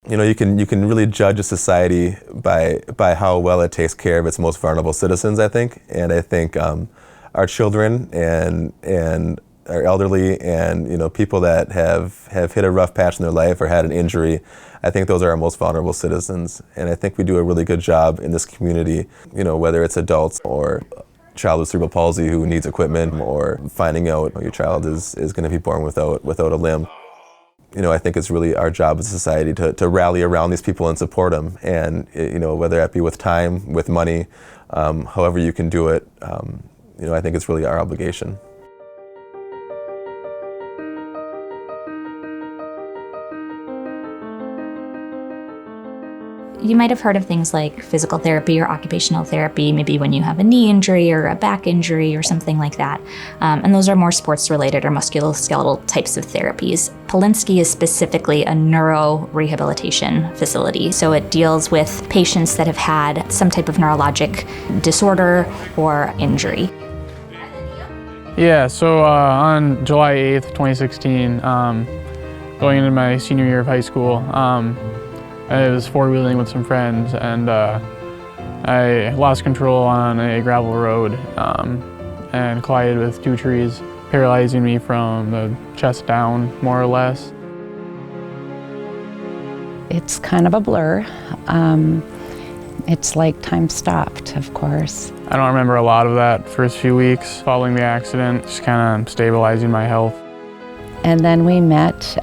You can really judge a society by how well it takes care of its most vulnerable citizens, I think. And I think our children and our elderly and people that have hit a rough patch in their life or had an injury, I think those are our most vulnerable citizens. And I think we do a really good job in this community, whether it's adults or child with cerebral palsy who needs equipment, or finding out your child is going to be born without a limb. I think it's really our job as a society to rally around these people and support them. And, whether that be with time, with money, however you can do it, I think it's really our obligation. You might have heard of things like physical therapy or occupational therapy, maybe when you have a knee injury or a back injury or something like that. And those are more sports-related or musculoskeletal types of therapies. Polinsky is specifically a neuro-rehabilitation facility, so it deals with patients that have had some type of neurologic disorder or injury. Yeah, so on July 8th, 2016, going into my senior year of high school, I was four-wheeling with some friends, and I lost control on a gravel road and collided with two trees, paralyzing me from the chest down, more or less. It's kind of a blur. It's like time stopped, of course. I don't remember a lot of that first few weeks following the accident, just kind of stabilizing my health. And then we met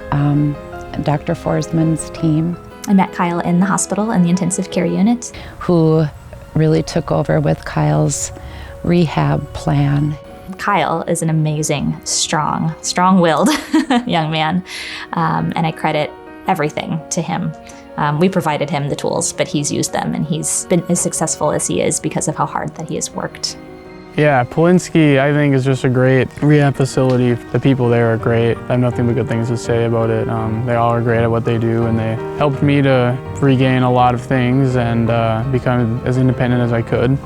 Dr. Forsman's team. I met Kyle in the hospital in the intensive care unit, who really took over with Kyle's rehab plan. Kyle is an amazing, strong-willed young man, and I credit everything to him. We provided him the tools, but he's used them, and he's been as successful as he is because of how hard that he has worked. Yeah, Polinsky, I think, is just a great rehab facility. The people there are great. I have nothing but good things to say about it. They all are great at what they do, and they helped me to regain a lot of things and become as independent as I could.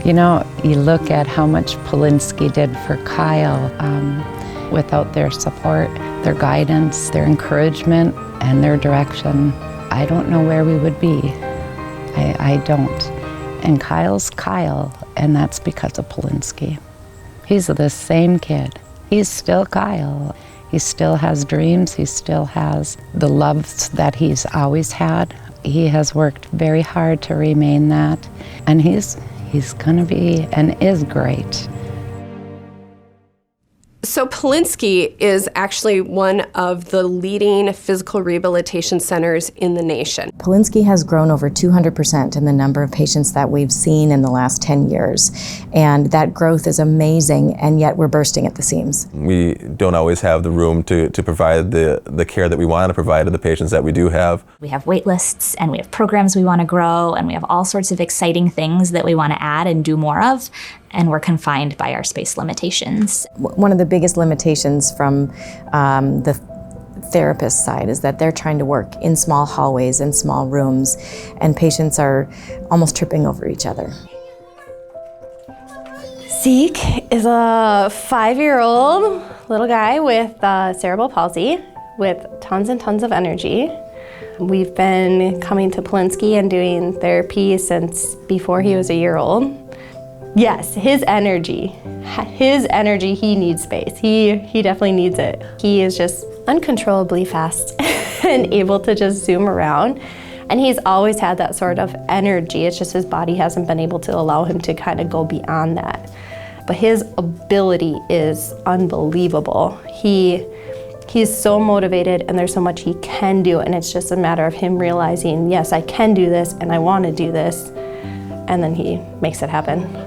You look at how much Polinsky did for Kyle. Without their support, their guidance, their encouragement, and their direction, I don't know where we would be. I don't. And Kyle's Kyle, and that's because of Polinsky. He's the same kid. He's still Kyle. He still has dreams. He still has the loves that he's always had. He has worked very hard to remain that, and he's gonna be and is great. So Polinsky is actually one of the leading physical rehabilitation centers in the nation. Polinsky has grown over 200% in the number of patients that we've seen in the last 10 years. And that growth is amazing, and yet we're bursting at the seams. We don't always have the room to provide the care that we want to provide to the patients that we do have. We have wait lists, and we have programs we want to grow, and we have all sorts of exciting things that we want to add and do more of. And we're confined by our space limitations. One of the biggest limitations from the therapist side is that they're trying to work in small hallways and small rooms, and patients are almost tripping over each other. Zeke is a 5-year-old little guy with cerebral palsy with tons and tons of energy. We've been coming to Polinsky and doing therapy since before he was a year old. Yes, his energy, he needs space. He definitely needs it. He is just uncontrollably fast and able to just zoom around. And he's always had that sort of energy. It's just his body hasn't been able to allow him to kind of go beyond that. But his ability is unbelievable. He's so motivated, and there's so much he can do, and it's just a matter of him realizing, yes, I can do this and I want to do this, and then he makes it happen.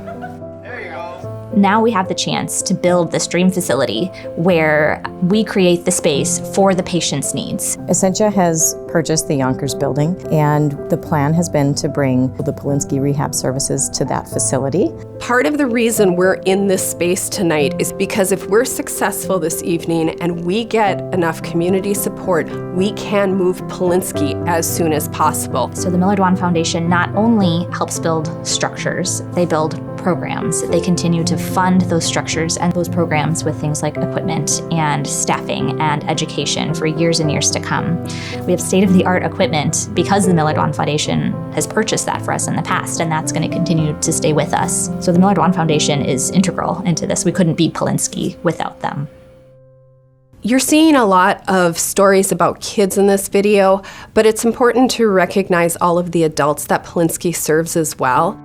Now we have the chance to build this dream facility where we create the space for the patient's needs. Essentia has purchased the Yonkers building, and the plan has been to bring the Polinsky Rehab Services to that facility. Part of the reason we're in this space tonight is because if we're successful this evening and we get enough community support, we can move Polinsky as soon as possible. So the Miller-Dwan Foundation not only helps build structures, they build programs. They continue to fund those structures and those programs with things like equipment and staffing and education for years and years to come. We have state-of-the-art equipment because the Miller-Dwan Foundation has purchased that for us in the past, and that's going to continue to stay with us. So the Miller-Dwan Foundation is integral into this. We couldn't be Polinsky without them. You're seeing a lot of stories about kids in this video, but it's important to recognize all of the adults that Polinsky serves as well.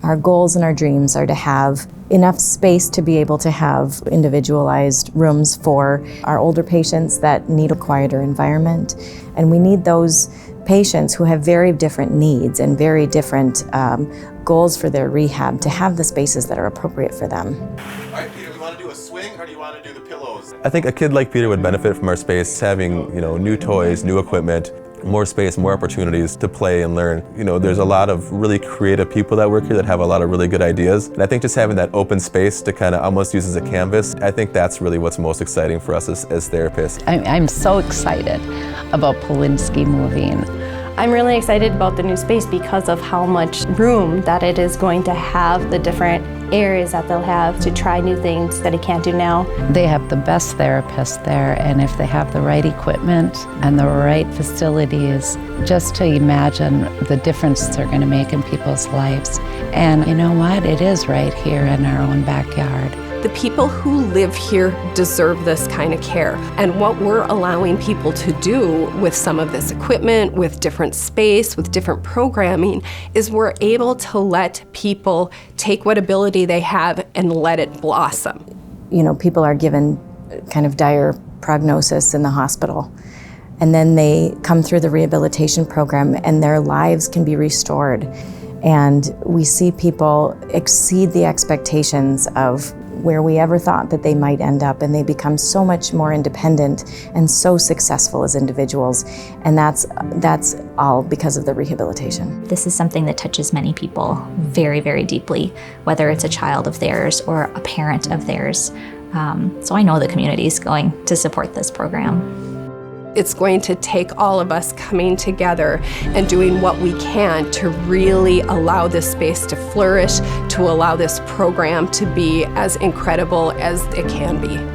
Our goals and our dreams are to have enough space to be able to have individualized rooms for our older patients that need a quieter environment. And we need those patients who have very different needs and very different goals for their rehab to have the spaces that are appropriate for them. All right, Peter, you want to do a swing or do you want to do the pillows? I think a kid like Peter would benefit from our space, having new toys, new equipment, more space, more opportunities to play and learn. There's a lot of really creative people that work here that have a lot of really good ideas. And I think just having that open space to kind of almost use as a canvas, I think that's really what's most exciting for us as therapists. I'm so excited about Polinsky moving. I'm really excited about the new space because of how much room that it is going to have, the different areas that they'll have to try new things that he can't do now. They have the best therapists there, and if they have the right equipment and the right facilities, just to imagine the difference they're going to make in people's lives. And you know what? It is right here in our own backyard. The people who live here deserve this kind of care. And what we're allowing people to do with some of this equipment, with different space, with different programming, is we're able to let people take what ability they have and let it blossom. People are given kind of dire prognosis in the hospital. And then they come through the rehabilitation program and their lives can be restored. And we see people exceed the expectations of where we ever thought that they might end up, and they become so much more independent and so successful as individuals. And that's all because of the rehabilitation. This is something that touches many people very, very deeply, whether it's a child of theirs or a parent of theirs. So I know the community is going to support this program. It's going to take all of us coming together and doing what we can to really allow this space to flourish, to allow this program to be as incredible as it can be.